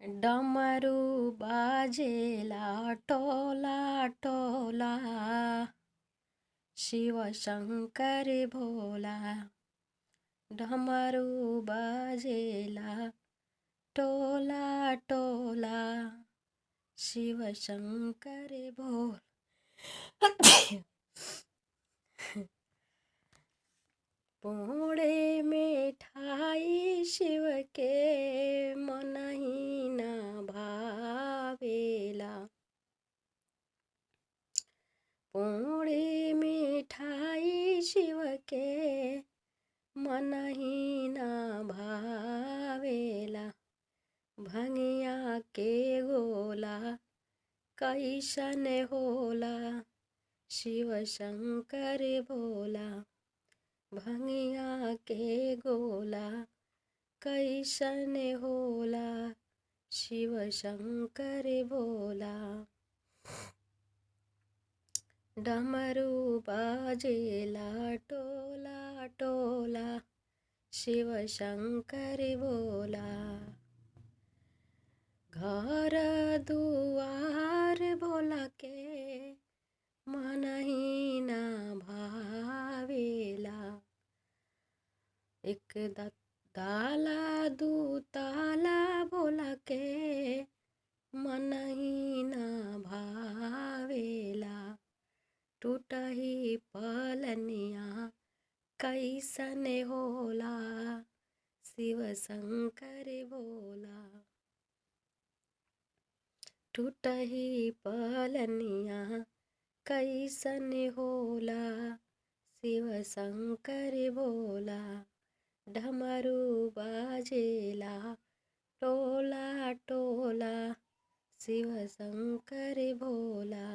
डमरू बाजेला टोला टोला, शिव शंकर भोला। डमरू बाजेला टोला टोला, शिव शंकर भोला। पूड़े मिठाई शिव के मनहि न भावेला। पूड़ी मिठाई शिव के मनहि न भावेला। भंगिया के गोला कैसन होला, शिव शंकर भोला। भंगिया के गोला कैसन होला, शिव शंकर भोला। डमरू बाजेला टोला टोला, शिव शंकर भोला। घर दुआर भोला के मनहि न भावेला। एक ताला दू ताला भोला के मनहि न भावेला। टूटही पलनिया कैसन होला, शिव शंकर भोला। टूटही पलनिया कैसन होला, शिव शंकर भोला। डमरू बाजेला टोला टोला, शिव शंकर भोला।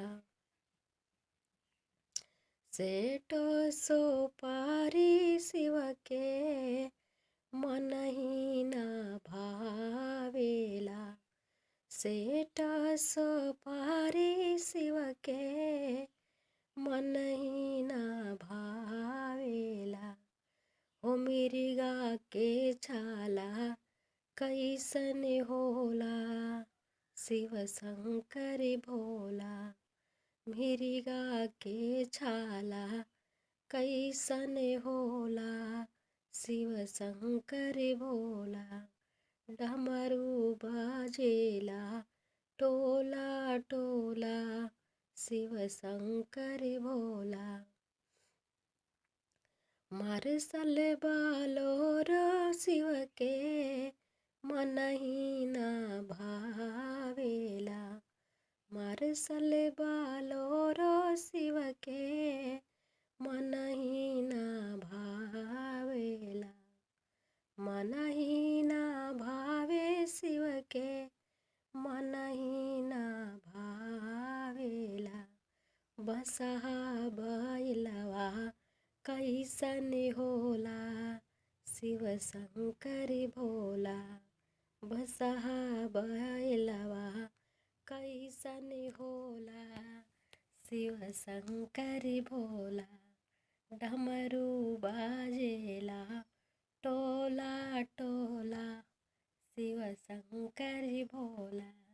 सेठो सोपारी शिव के मनहि न भावेला। सेठ सोपारी शिव के मनहि न भावेला। हो मिर्गा के छाला कैसन होला, शिव शंकर भोला। मिर्गा के छाला कैसन होला, शिव शंकर भोला। डमरू बाजेला टोला टोला, शिव शंकर भोला। मार्शल बालोरो शिव के मनहि न भावेला। मार्शल बालोरो शिव के मनहि न भावेला। मनहि न भावे शिव के मनहि न भावेला। बसहा बैलवा कैसन होला, शिव शंकर भोला। बसहा बैलवा कैसन होला, शिव शंकर भोला। डमरू बाजेला टोला टोला, शिव शंकर भोला।